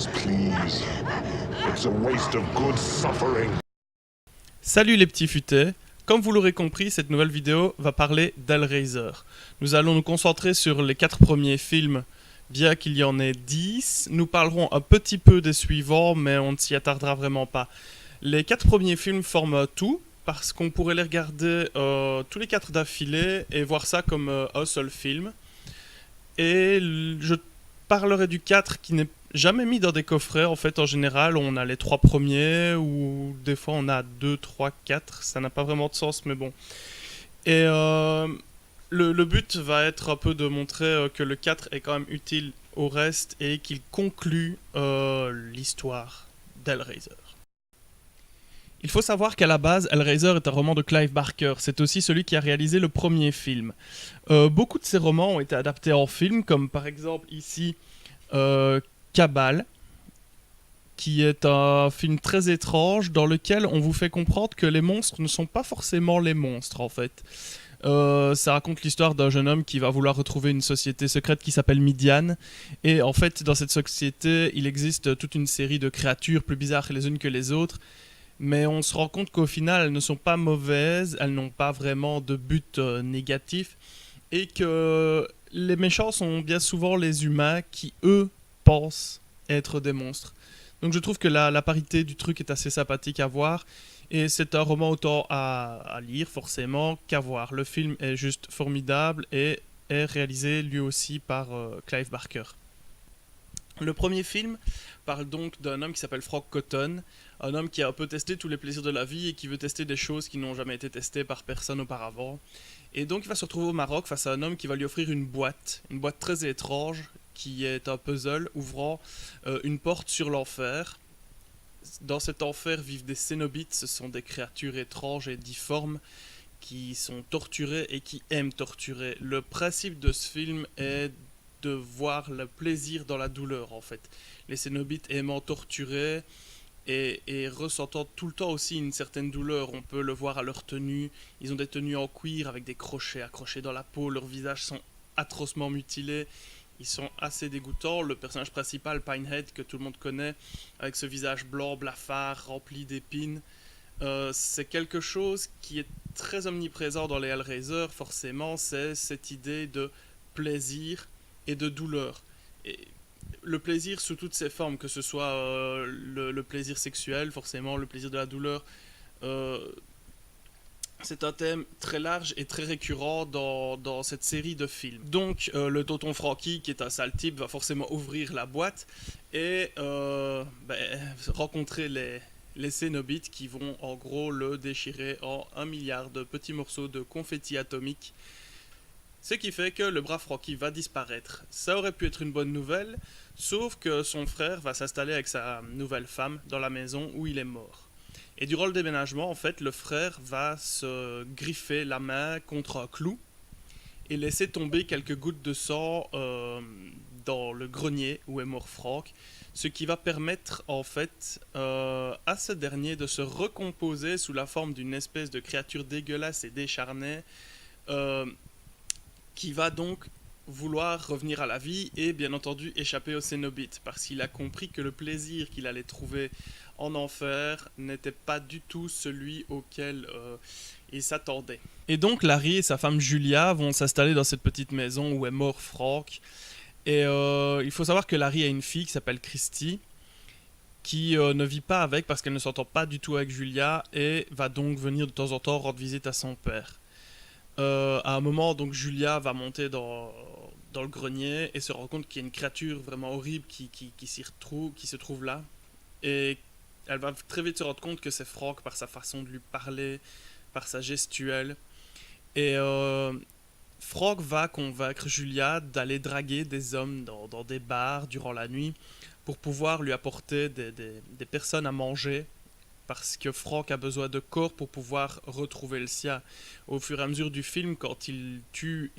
eyes, please. It's a waste of good suffering. Salut les petits futés. Comme vous l'aurez compris, cette nouvelle vidéo va parler d'Hellraiser. Nous allons nous concentrer sur les 4 premiers films, bien qu'il y en ait 10. Nous parlerons un petit peu des suivants, mais on ne s'y attardera vraiment pas. Les 4 premiers films forment tout, parce qu'on pourrait les regarder tous les 4 d'affilée et voir ça comme un seul film. Et je parlerai du 4 qui n'est jamais mis dans des coffrets. En fait, en général, on a les 3 premiers, ou des fois on a 2, 3, 4. Ça n'a pas vraiment de sens, mais bon. Et le but va être un peu de montrer que le 4 est quand même utile au reste et qu'il conclut l'histoire d'Hellraiser. Il faut savoir qu'à la base, Hellraiser est un roman de Clive Barker. C'est aussi celui qui a réalisé le premier film. Beaucoup de ses romans ont été adaptés en film, comme par exemple ici Cabal, qui est un film très étrange dans lequel on vous fait comprendre que les monstres ne sont pas forcément les monstres en fait. Ça raconte l'histoire d'un jeune homme qui va vouloir retrouver une société secrète qui s'appelle Midian. Et en fait, dans cette société, il existe toute une série de créatures plus bizarres les unes que les autres. Mais on se rend compte qu'au final, elles ne sont pas mauvaises, elles n'ont pas vraiment de but négatif, et que les méchants sont bien souvent les humains qui, eux, pensent être des monstres. Donc je trouve que la parité du truc est assez sympathique à voir, et c'est un roman autant à lire forcément qu'à voir. Le film est juste formidable et est réalisé lui aussi par Clive Barker. Le premier film parle donc d'un homme qui s'appelle Frank Cotton, un homme qui a un peu testé tous les plaisirs de la vie et qui veut tester des choses qui n'ont jamais été testées par personne auparavant. Et donc il va se retrouver au Maroc face à un homme qui va lui offrir une boîte très étrange, qui est un puzzle ouvrant une porte sur l'enfer. Dans cet enfer vivent des cénobites, ce sont des créatures étranges et difformes qui sont torturées et qui aiment torturer. Le principe de ce film est de voir le plaisir dans la douleur en fait. Les cénobites aimant torturer et ressentant tout le temps aussi une certaine douleur. On peut le voir à leur tenue. Ils ont des tenues en cuir avec des crochets accrochés dans la peau. Leurs visages sont atrocement mutilés. Ils sont assez dégoûtants. Le personnage principal, Pinehead, que tout le monde connaît, avec ce visage blanc, blafard, rempli d'épines, c'est quelque chose qui est très omniprésent dans les Hellraiser, forcément. C'est cette idée de plaisir et de douleur. Et le plaisir sous toutes ses formes, que ce soit le plaisir sexuel, forcément, le plaisir de la douleur, c'est un thème très large et très récurrent dans cette série de films. Donc, le tonton Frankie, qui est un sale type, va forcément ouvrir la boîte et rencontrer les cénobites qui vont en gros le déchirer en 1 milliard de petits morceaux de confetti atomique. Ce qui fait que le brave Frankie va disparaître. Ça aurait pu être une bonne nouvelle, sauf que son frère va s'installer avec sa nouvelle femme dans la maison où il est mort. Et durant le déménagement, en fait, le frère va se griffer la main contre un clou et laisser tomber quelques gouttes de sang dans le grenier où est mort Frank, ce qui va permettre en fait à ce dernier de se recomposer sous la forme d'une espèce de créature dégueulasse et décharnée, qui va donc vouloir revenir à la vie et bien entendu échapper aux cénobites, parce qu'il a compris que le plaisir qu'il allait trouver en enfer n'était pas du tout celui auquel il s'attendait. Et donc Larry et sa femme Julia vont s'installer dans cette petite maison où est mort Frank. Et il faut savoir que Larry a une fille qui s'appelle Christy, qui ne vit pas avec parce qu'elle ne s'entend pas du tout avec Julia et va donc venir de temps en temps rendre visite à son père. À un moment, donc Julia va monter dans le grenier et se rend compte qu'il y a une créature vraiment horrible qui se trouve là. Et elle va très vite se rendre compte que c'est Frank par sa façon de lui parler, par sa gestuelle. Et Frank va convaincre Julia d'aller draguer des hommes dans des bars durant la nuit pour pouvoir lui apporter des personnes à manger, parce que Frank a besoin de corps pour pouvoir retrouver le sien. Au fur et à mesure du film, quand il tue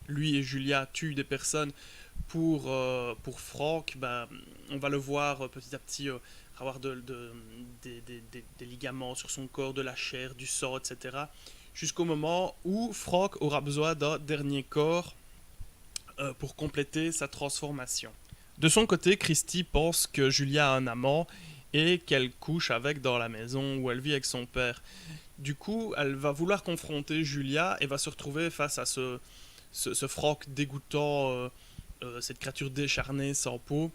lui et Julia tuent des personnes pour Frank, on va le voir petit à petit avoir des ligaments sur son corps, de la chair, du sang, etc. Jusqu'au moment où Frank aura besoin d'un dernier corps pour compléter sa transformation. De son côté, Christy pense que Julia a un amant et qu'elle couche avec dans la maison où elle vit avec son père. Du coup, elle va vouloir confronter Julia et va se retrouver face à ce Franck dégoûtant, cette créature décharnée sans peau,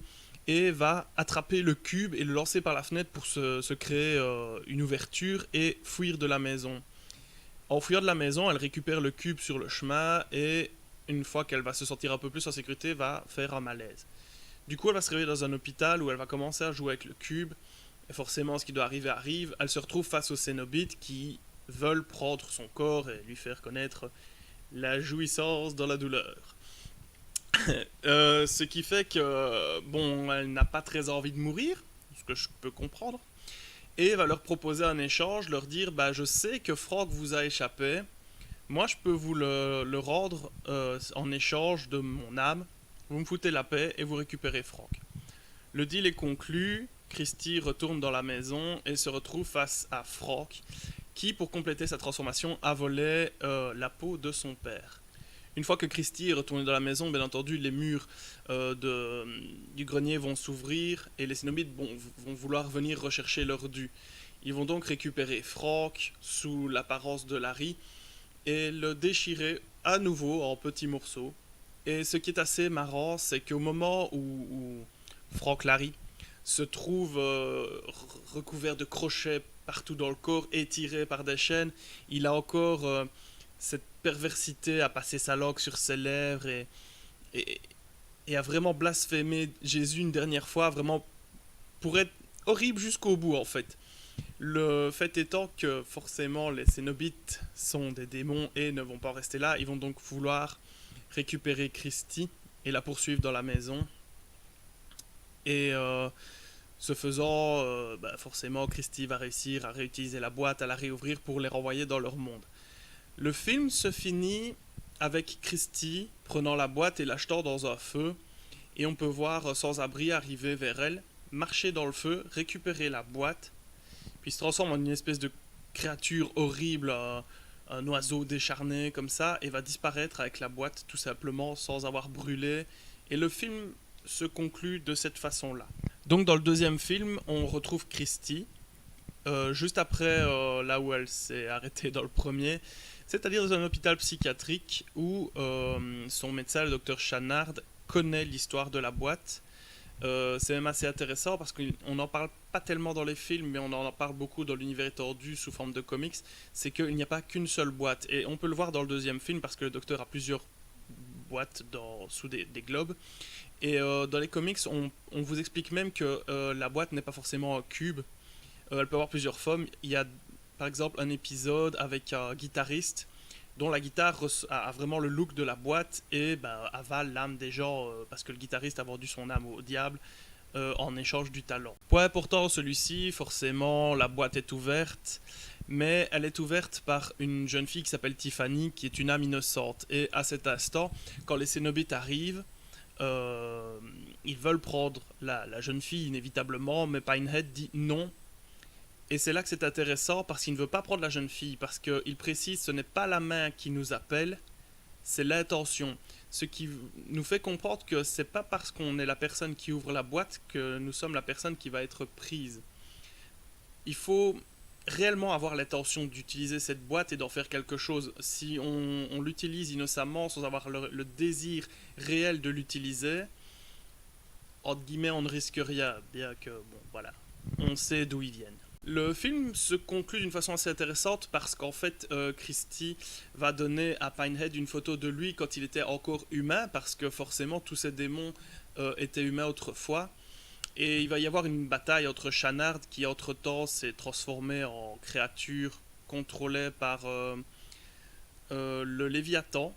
et va attraper le cube et le lancer par la fenêtre pour se créer une ouverture et fuir de la maison. En fuyant de la maison, elle récupère le cube sur le chemin et une fois qu'elle va se sentir un peu plus en sécurité, va faire un malaise. Du coup, elle va se réveiller dans un hôpital où elle va commencer à jouer avec le cube. Et forcément, ce qui doit arriver arrive. Elle se retrouve face aux Cénobites qui veulent prendre son corps et lui faire connaître la jouissance dans la douleur. Ce qui fait que, bon, elle n'a pas très envie de mourir, ce que je peux comprendre. Et va leur proposer un échange, leur dire, bah je sais que Franck vous a échappé, moi je peux vous le rendre en échange de mon âme, vous me foutez la paix et vous récupérez Franck. Le deal est conclu, Christy retourne dans la maison et se retrouve face à Franck, qui pour compléter sa transformation a volé la peau de son père. Une fois que Christy est retournée dans la maison, bien entendu, les murs du grenier vont s'ouvrir et les Cénobites vont vouloir venir rechercher leur dû. Ils vont donc récupérer Franck sous l'apparence de Larry et le déchirer à nouveau en petits morceaux. Et ce qui est assez marrant, c'est qu'au moment où Franck Larry se trouve recouvert de crochets partout dans le corps, étiré par des chaînes, il a encore cette perversité à passer sa langue sur ses lèvres et à vraiment blasphémer Jésus une dernière fois, vraiment pour être horrible jusqu'au bout en fait. Le fait étant que forcément les Cénobites sont des démons et ne vont pas rester là, ils vont donc vouloir récupérer Christy et la poursuivre dans la maison. Et ce faisant, forcément Christy va réussir à réutiliser la boîte, à la réouvrir pour les renvoyer dans leur monde. Le film se finit avec Christy prenant la boîte et l'achetant dans un feu, et on peut voir Sans-Abri arriver vers elle, marcher dans le feu, récupérer la boîte, puis se transforme en une espèce de créature horrible, un oiseau décharné comme ça, et va disparaître avec la boîte tout simplement sans avoir brûlé, et le film se conclut de cette façon-là. Donc dans le deuxième film, on retrouve Christy, juste après là où elle s'est arrêtée dans le premier, c'est-à-dire dans un hôpital psychiatrique où son médecin, le docteur Channard, connaît l'histoire de la boîte. C'est même assez intéressant parce qu'on n'en parle pas tellement dans les films, mais on en parle beaucoup dans l'univers étendu sous forme de comics. C'est qu'il n'y a pas qu'une seule boîte. Et on peut le voir dans le deuxième film parce que le docteur a plusieurs boîtes sous des globes. Et dans les comics, on vous explique même que la boîte n'est pas forcément un cube. Elle peut avoir plusieurs formes. Il y a par exemple un épisode avec un guitariste dont la guitare a vraiment le look de la boîte et avale l'âme des gens parce que le guitariste a vendu son âme au diable en échange du talent. Point important, celui-ci, forcément, la boîte est ouverte, mais elle est ouverte par une jeune fille qui s'appelle Tiffany, qui est une âme innocente. Et à cet instant, quand les Cénobites arrivent, ils veulent prendre la jeune fille inévitablement, mais Pinehead dit non. Et c'est là que c'est intéressant parce qu'il ne veut pas prendre la jeune fille, parce qu'il précise ce n'est pas la main qui nous appelle, c'est l'intention. Ce qui nous fait comprendre que c'est pas parce qu'on est la personne qui ouvre la boîte que nous sommes la personne qui va être prise. Il faut réellement avoir l'intention d'utiliser cette boîte et d'en faire quelque chose. Si on l'utilise innocemment sans avoir le désir réel de l'utiliser, entre guillemets on ne risque rien, bien que bon voilà, on sait d'où ils viennent. Le film se conclut d'une façon assez intéressante parce qu'en fait, Christy va donner à Pinehead une photo de lui quand il était encore humain, parce que forcément tous ces démons étaient humains autrefois. Et il va y avoir une bataille entre Channard qui entre-temps s'est transformé en créature contrôlée par le Léviathan.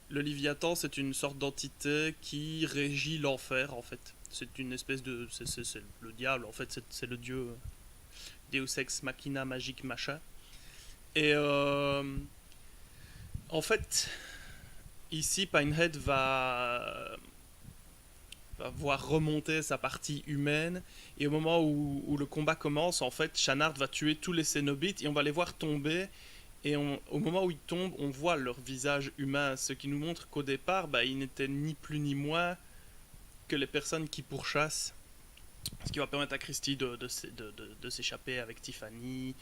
Le Léviathan, c'est une sorte d'entité qui régit l'enfer en fait. C'est une espèce de... c'est le diable en fait, c'est le dieu... Deus Ex Machina, magique, machin. Et en fait, ici, Pinehead va voir remonter sa partie humaine. Et au moment où le combat commence, en fait, Channard va tuer tous les Cénobites et on va les voir tomber. Et au moment où ils tombent, on voit leur visage humain. Ce qui nous montre qu'au départ, ils n'étaient ni plus ni moins que les personnes qui pourchassent, ce qui va permettre à Christie de s'échapper avec Tiffany,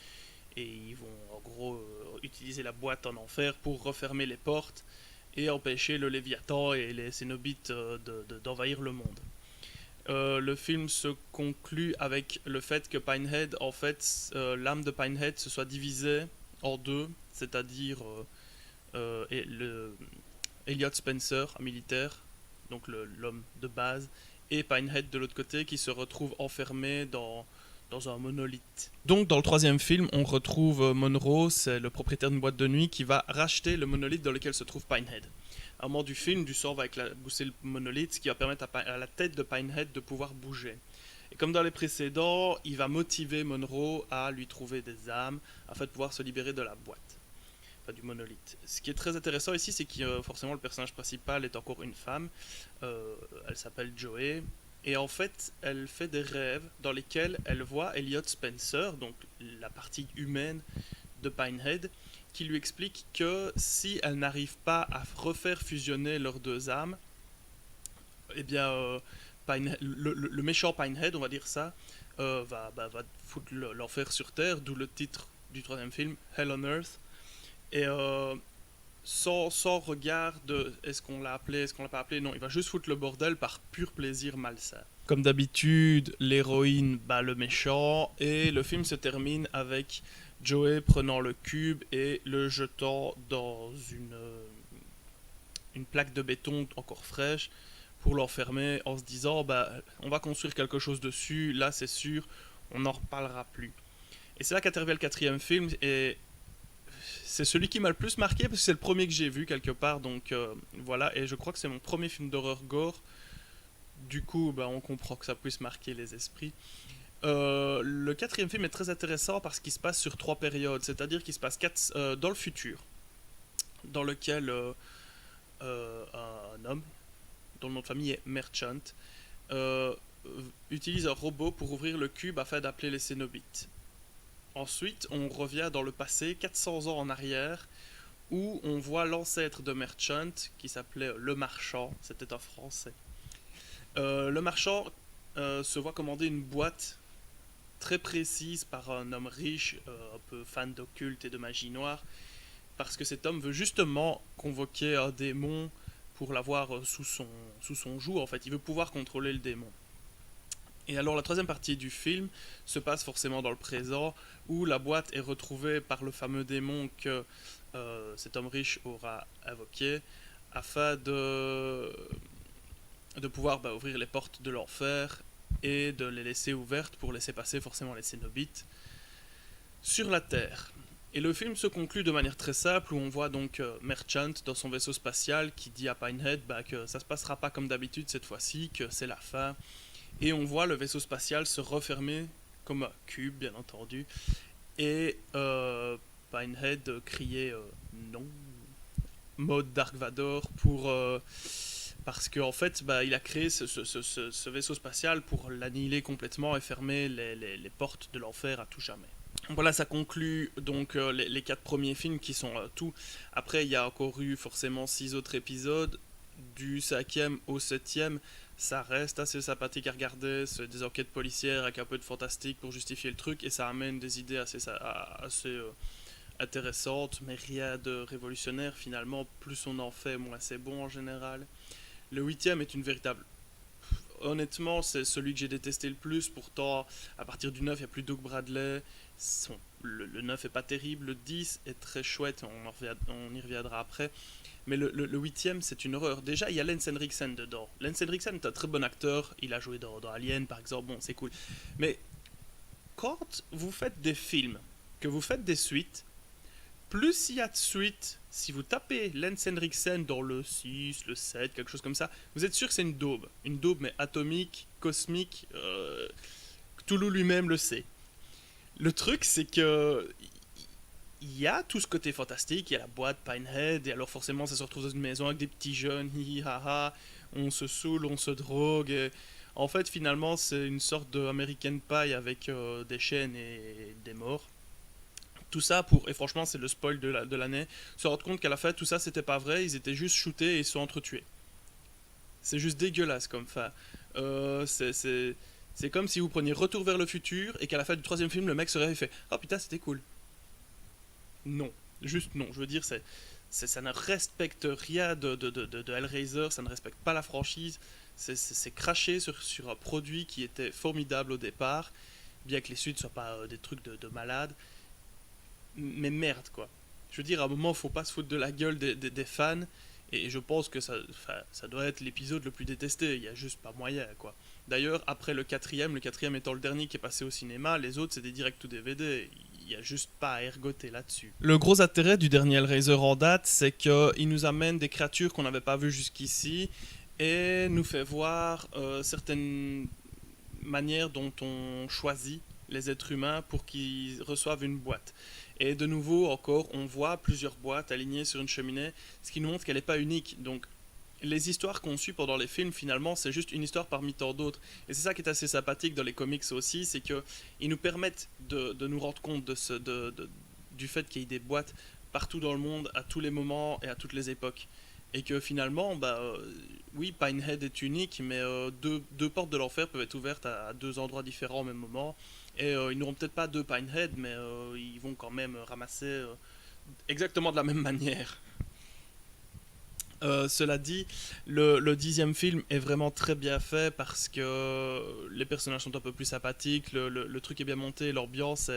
et ils vont en gros utiliser la boîte en enfer pour refermer les portes et empêcher le Léviathan et les Cénobites d'envahir le monde. Le film se conclut avec le fait que Pinehead, en fait, l'âme de Pinehead se soit divisée en deux, c'est-à-dire Elliot Spencer, un militaire, donc l'homme de base, et Pinehead de l'autre côté, qui se retrouve enfermé dans un monolithe. Donc dans le troisième film, on retrouve Monroe, c'est le propriétaire d'une boîte de nuit qui va racheter le monolithe dans lequel se trouve Pinehead. À un moment du film, du sang va éclabousser le monolithe, ce qui va permettre à la tête de Pinehead de pouvoir bouger. Et comme dans les précédents, il va motiver Monroe à lui trouver des âmes afin de pouvoir se libérer de la boîte, enfin du monolithe. Ce qui est très intéressant ici, c'est que forcément le personnage principal est encore une femme. Elle s'appelle Joey. Et en fait, elle fait des rêves dans lesquels elle voit Elliot Spencer, donc la partie humaine de Pinehead, qui lui explique que si elle n'arrive pas à refaire fusionner leurs deux âmes, eh bien, le méchant Pinehead, on va dire ça, va foutre l'enfer sur Terre, d'où le titre du troisième film, Hell on Earth. Et sans regard de est-ce qu'on l'a appelé, est-ce qu'on l'a pas appelé, non, il va juste foutre le bordel par pur plaisir malsain. Comme d'habitude, l'héroïne bat le méchant, et le film se termine avec Joey prenant le cube et le jetant dans une plaque de béton encore fraîche pour l'enfermer en se disant on va construire quelque chose dessus, là c'est sûr, on n'en reparlera plus. Et c'est là qu'intervient le quatrième film, et c'est celui qui m'a le plus marqué parce que c'est le premier que j'ai vu quelque part, donc voilà, et je crois que c'est mon premier film d'horreur gore. Du coup, on comprend que ça puisse marquer les esprits. Le quatrième film est très intéressant parce qu'il se passe sur 3 périodes, c'est-à-dire qu'il se passe dans le futur, dans lequel un homme, dont le nom de famille est Merchant, utilise un robot pour ouvrir le cube afin d'appeler les Cénobites. Ensuite, on revient dans le passé, 400 ans en arrière, où on voit l'ancêtre de Merchant, qui s'appelait Le Marchand, c'était un Français. Le Marchand se voit commander une boîte très précise par un homme riche, un peu fan d'occulte et de magie noire, parce que cet homme veut justement convoquer un démon pour l'avoir sous son joug. En fait, il veut pouvoir contrôler le démon. Et alors la troisième partie du film se passe forcément dans le présent, où la boîte est retrouvée par le fameux démon que cet homme riche aura invoqué, afin de pouvoir ouvrir les portes de l'enfer et de les laisser ouvertes pour laisser passer forcément les Cénobites sur la Terre. Et le film se conclut de manière très simple, où on voit donc Merchant dans son vaisseau spatial qui dit à Pinehead que ça se passera pas comme d'habitude cette fois-ci, que c'est la fin. Et on voit le vaisseau spatial se refermer comme un cube, bien entendu. Et Pinehead crier non, mode Dark Vador, parce qu'en fait, il a créé ce vaisseau spatial pour l'annihiler complètement et fermer les portes de l'enfer à tout jamais. Voilà, ça conclut donc les 4 premiers films qui sont tout. Après, il y a encore eu forcément 6 autres épisodes. Du 5e au 7e, ça reste assez sympathique à regarder. C'est des enquêtes policières avec un peu de fantastique pour justifier le truc, et ça amène des idées assez intéressantes, mais rien de révolutionnaire finalement. Plus on en fait, moins c'est bon en général. Le 8e est une véritable... Honnêtement, c'est celui que j'ai détesté le plus. Pourtant, à partir du 9, il n'y a plus Doug Bradley. Le 9 est pas terrible. Le 10 est très chouette. On y reviendra après. Mais le 8e, c'est une horreur. Déjà, il y a Lance Henriksen dedans. Lance Henriksen est un très bon acteur. Il a joué dans Alien, par exemple. Bon, c'est cool. Mais quand vous faites des films, que vous faites des suites, plus il y a de suites, si vous tapez Lance Henriksen dans le 6, le 7, quelque chose comme ça, vous êtes sûr que c'est une daube. Une daube, mais atomique, cosmique. Cthulhu lui-même le sait. Le truc, c'est que il y a tout ce côté fantastique, il y a la boîte Pinehead, et alors forcément ça se retrouve dans une maison avec des petits jeunes, hi hi ha ha, on se saoule, on se drogue, et en fait finalement c'est une sorte de American Pie avec des chaînes et des morts. Tout ça et franchement c'est le spoil de l'année, se rendre compte qu'à la fin tout ça c'était pas vrai, ils étaient juste shootés et ils se sont entretués. C'est juste dégueulasse comme fin. C'est comme si vous preniez Retour vers le futur et qu'à la fin du troisième film, le mec se réveille et fait Oh putain, c'était cool. Non, juste non. Je veux dire, ça ne respecte rien de Hellraiser, ça ne respecte pas la franchise. C'est craché sur un produit qui était formidable au départ, bien que les suites soient pas des trucs de malade. Mais merde, quoi. Je veux dire, à un moment, faut pas se foutre de la gueule des fans. Et je pense que ça doit être l'épisode le plus détesté. Il y a juste pas moyen, quoi. D'ailleurs, après le quatrième étant le dernier qui est passé au cinéma, les autres c'est des directs ou DVD. Il y a juste pas à ergoter là-dessus. Le gros intérêt du dernier Hellraiser en date, c'est qu'il nous amène des créatures qu'on n'avait pas vues jusqu'ici et nous fait voir certaines manières dont on choisit les êtres humains pour qu'ils reçoivent une boîte. Et de nouveau, encore, on voit plusieurs boîtes alignées sur une cheminée, ce qui nous montre qu'elle n'est pas unique. Donc, les histoires qu'on suit pendant les films, finalement, c'est juste une histoire parmi tant d'autres. Et c'est ça qui est assez sympathique dans les comics aussi, c'est qu'ils nous permettent de nous rendre compte du fait qu'il y ait des boîtes partout dans le monde, à tous les moments et à toutes les époques. Et que finalement, oui, Pinehead est unique, mais deux portes de l'enfer peuvent être ouvertes à deux endroits différents au même moment. Et ils n'auront peut-être pas deux Pinehead, mais ils vont quand même ramasser exactement de la même manière. Cela dit, le dixième film est vraiment très bien fait parce que les personnages sont un peu plus sympathiques, le truc est bien monté, l'ambiance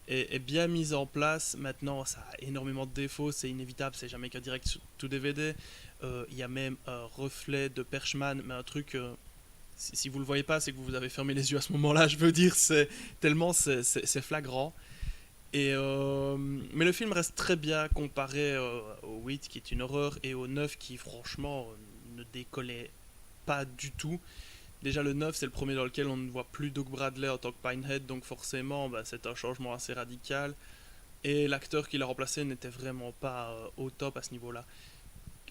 est bien mise en place. Maintenant, ça a énormément de défauts, c'est inévitable, c'est jamais qu'un direct tout DVD. Il y a même un reflet de Perchman, mais un truc... si vous le voyez pas, c'est que vous avez fermé les yeux à ce moment-là, je veux dire, c'est flagrant. Mais le film reste très bien comparé au 8 qui est une horreur et au 9 qui franchement ne décollait pas du tout. Déjà le 9 c'est le premier dans lequel on ne voit plus Doug Bradley en tant que Pinehead, donc forcément c'est un changement assez radical. Et l'acteur qui l'a remplacé n'était vraiment pas au top à ce niveau-là.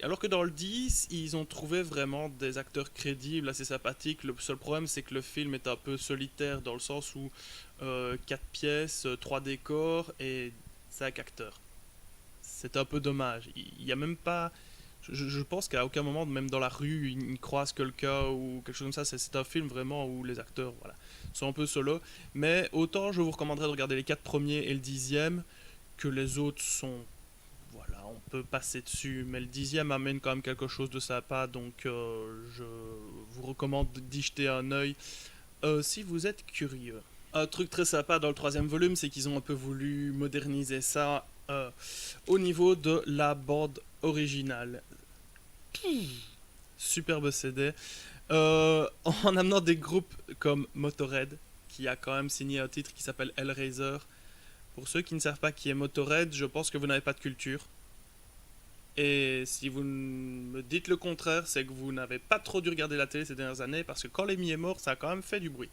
Alors que dans le 10, ils ont trouvé vraiment des acteurs crédibles, assez sympathiques. Le seul problème, c'est que le film est un peu solitaire dans le sens où 4 pièces, 3 décors et 5 acteurs. C'est un peu dommage. Il y a même pas... Je pense qu'à aucun moment, même dans la rue, ils croisent quelqu'un ou quelque chose comme ça. C'est un film vraiment où les acteurs voilà, sont un peu solo. Mais autant je vous recommanderais de regarder les 4 premiers et le 10e, que les autres sont... Voilà, on peut passer dessus, mais le 10e amène quand même quelque chose de sympa, donc je vous recommande d'y jeter un œil si vous êtes curieux. Un truc très sympa dans le troisième volume, c'est qu'ils ont un peu voulu moderniser ça au niveau de la bande originale. Superbe CD. En amenant des groupes comme Motorhead, qui a quand même signé un titre qui s'appelle Hellraiser. Pour ceux qui ne savent pas qui est Motorhead, je pense que vous n'avez pas de culture. Et si vous me dites le contraire, c'est que vous n'avez pas trop dû regarder la télé ces dernières années, parce que quand Lemmy est mort, ça a quand même fait du bruit.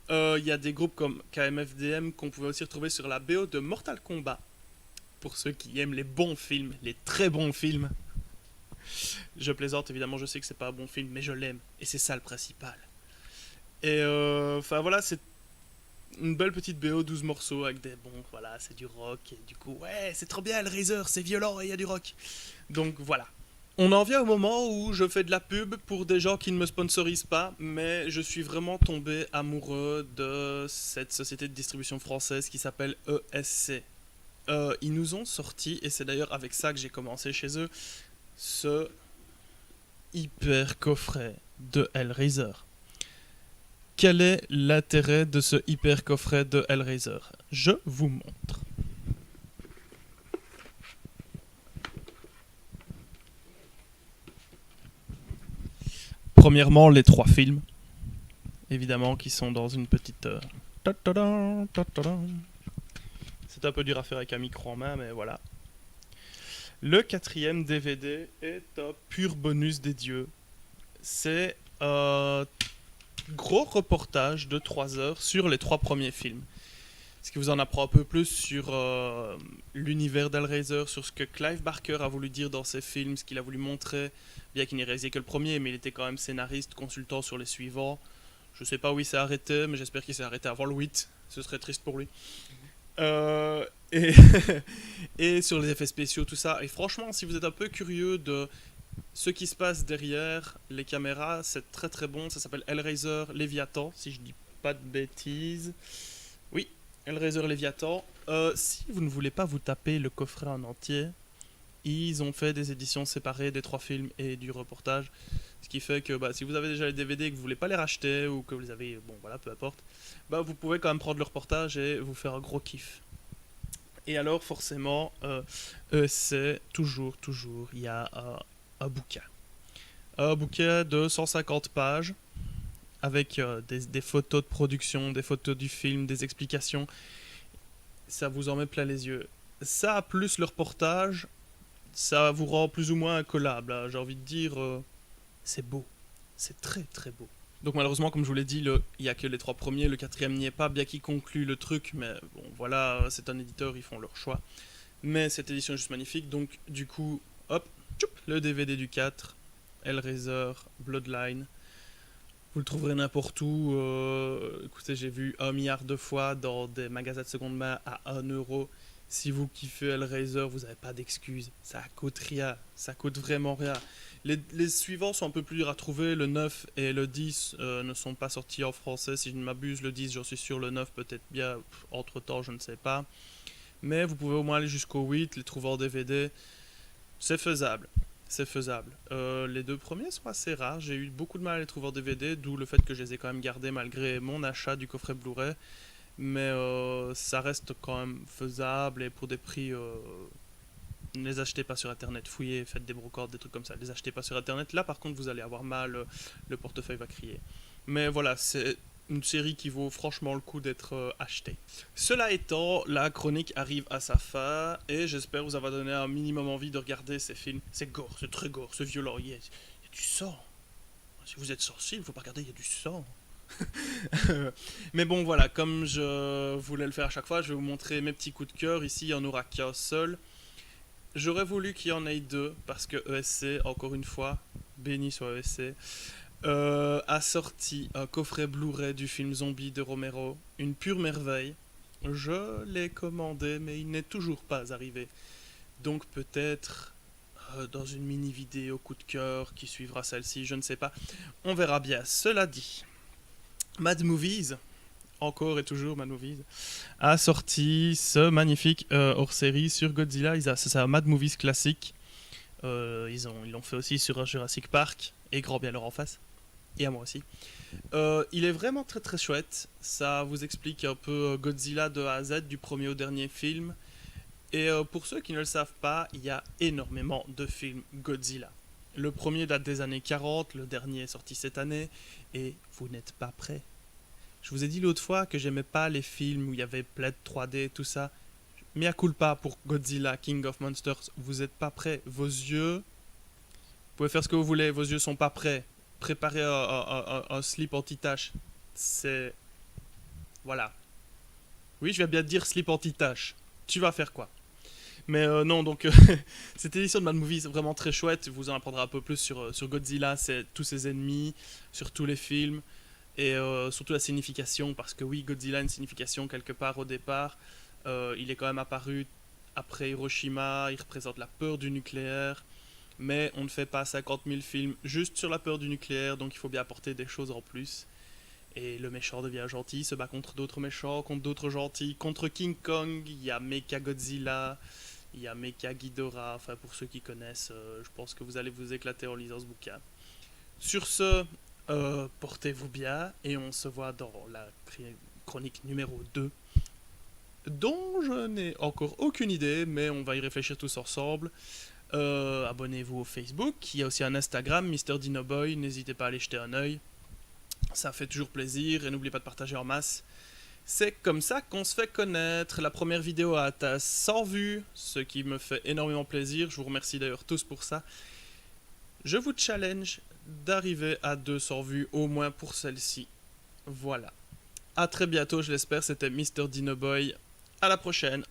Il y a des groupes comme KMFDM qu'on pouvait aussi retrouver sur la BO de Mortal Kombat. Pour ceux qui aiment les bons films, les très bons films. Je plaisante, évidemment, je sais que c'est pas un bon film, mais je l'aime. Et c'est ça le principal. Et enfin voilà, c'est une belle petite BO, 12 morceaux avec des bons, voilà, c'est du rock. Et du coup, ouais, c'est trop bien Hellraiser, c'est violent et il y a du rock. Donc voilà. On en vient au moment où je fais de la pub pour des gens qui ne me sponsorisent pas, mais je suis vraiment tombé amoureux de cette société de distribution française qui s'appelle ESC. Ils nous ont sorti, et c'est d'ailleurs avec ça que j'ai commencé chez eux, ce hyper coffret de Hellraiser. Quel est l'intérêt de ce hyper coffret de Hellraiser? Je vous montre. Premièrement, les 3 films, évidemment, qui sont dans une petite... C'est un peu dur à faire avec un micro en main, mais voilà. Le 4e DVD est un pur bonus des dieux. C'est un gros reportage de 3 heures sur les 3 premiers films. Ce qui vous en apprend un peu plus sur l'univers d'Hellraiser, sur ce que Clive Barker a voulu dire dans ses films, ce qu'il a voulu montrer, bien qu'il n'ait réalisé que le premier, mais il était quand même scénariste, consultant sur les suivants. Je sais pas où il s'est arrêté, mais j'espère qu'il s'est arrêté avant le 8, ce serait triste pour lui. Et, et sur les effets spéciaux, tout ça. Et franchement, si vous êtes un peu curieux de Ce qui se passe derrière les caméras, c'est très très bon. Ça s'appelle Hellraiser Léviathan, si je dis pas de bêtises. Oui, Hellraiser Léviathan. Si vous ne voulez pas vous taper le coffret en entier, ils ont fait des éditions séparées des 3 films et du reportage. Ce qui fait que si vous avez déjà les DVD et que vous voulez pas les racheter, ou que vous les avez, bon voilà, peu importe, vous pouvez quand même prendre le reportage et vous faire un gros kiff. Et alors forcément, c'est toujours, il y a un bouquin. Un bouquin de 150 pages avec des photos de production, des photos du film, des explications. Ça vous en met plein les yeux. Ça, plus le reportage, ça vous rend plus ou moins incollable. Hein. J'ai envie de dire, c'est beau. C'est très très beau. Donc malheureusement, comme je vous l'ai dit, il n'y a que les 3 premiers, le 4e n'y est pas, bien qu'il conclue le truc, mais bon voilà, c'est un éditeur, ils font leur choix. Mais cette édition est juste magnifique, donc du coup, hop, tchoup, le DVD du 4, Hellraiser, Bloodline. Vous le trouverez n'importe où. Écoutez, j'ai vu 1 milliard de fois dans des magasins de seconde main à 1 euro. Si vous kiffez Hellraiser, vous n'avez pas d'excuses. Ça coûte rien. Ça coûte vraiment rien. Les suivants sont un peu plus durs à trouver. Le 9 et le 10 ne sont pas sortis en français. Si je ne m'abuse, le 10, j'en suis sûr. Le 9, peut-être bien. Entre temps, je ne sais pas. Mais vous pouvez au moins aller jusqu'au 8, les trouver en DVD. C'est faisable. C'est faisable. Les 2 premiers sont assez rares. J'ai eu beaucoup de mal à les trouver en DVD, d'où le fait que je les ai quand même gardés malgré mon achat du coffret Blu-ray. Mais ça reste quand même faisable et pour des prix. Ne les achetez pas sur internet, fouillez, faites des brocardes, des trucs comme ça. Ne les achetez pas sur internet. Là, par contre, vous allez avoir mal, le portefeuille va crier. Mais voilà, c'est une série qui vaut franchement le coup d'être achetée. Cela étant, la chronique arrive à sa fin et j'espère vous avoir donné un minimum envie de regarder ces films. C'est gore, c'est très gore, c'est violent, il y a du sang. Si vous êtes sensible, faut pas regarder, il y a du sang. Mais bon, voilà, comme je voulais le faire à chaque fois, je vais vous montrer mes petits coups de cœur. Ici, il n'y en aura qu'un seul. J'aurais voulu qu'il y en ait 2 parce que ESC, encore une fois, béni soit ESC, a sorti un coffret Blu-ray du film Zombie de Romero, une pure merveille. Je l'ai commandé, mais il n'est toujours pas arrivé. Donc peut-être dans une mini vidéo coup de cœur qui suivra celle-ci, je ne sais pas. On verra bien. Cela dit, Mad Movies, encore et toujours Mad Movies, a sorti ce magnifique hors-série sur Godzilla. C'est un Mad Movies classique. Ils l'ont fait aussi sur Jurassic Park et grand bien leur en face. Et à moi aussi. Il est vraiment très très chouette. Ça vous explique un peu Godzilla de A à Z, du premier au dernier film. Et pour ceux qui ne le savent pas, il y a énormément de films Godzilla. Le premier date des années 40, le dernier est sorti cette année, et vous n'êtes pas prêts. Je vous ai dit l'autre fois que j'aimais pas les films où il y avait plein de 3D, tout ça. Mea culpa pour Godzilla, King of Monsters, vous êtes pas prêts. Vos yeux, vous pouvez faire ce que vous voulez, vos yeux sont pas prêts. Préparez un slip anti-tache. C'est... Voilà. Oui, je vais bien te dire slip anti-tache. Tu vas faire quoi? Mais non, donc cette édition de Mad Movie est vraiment très chouette. Vous en apprendrez un peu plus sur Godzilla, tous ses ennemis, sur tous les films. Et surtout la signification, parce que oui, Godzilla a une signification quelque part au départ. Il est quand même apparu après Hiroshima, il représente la peur du nucléaire. Mais on ne fait pas 50 000 films juste sur la peur du nucléaire, donc il faut bien apporter des choses en plus. Et le méchant devient gentil, se bat contre d'autres méchants, contre d'autres gentils. Contre King Kong, il y a Mechagodzilla, il y a Mecha Ghidorah. Enfin, pour ceux qui connaissent, je pense que vous allez vous éclater en lisant ce bouquin. Sur ce, portez-vous bien et on se voit dans la chronique numéro 2, dont je n'ai encore aucune idée, mais on va y réfléchir tous ensemble. Abonnez-vous au Facebook, il y a aussi un Instagram, Mr. Dinoboy, n'hésitez pas à aller jeter un oeil. Ça fait toujours plaisir et n'oubliez pas de partager en masse. C'est comme ça qu'on se fait connaître. La première vidéo a atteint 100 vues, ce qui me fait énormément plaisir. Je vous remercie d'ailleurs tous pour ça. Je vous challenge d'arriver à 200 vues au moins pour celle-ci. Voilà. A très bientôt, je l'espère. C'était Mr. Dinoboy. À la prochaine.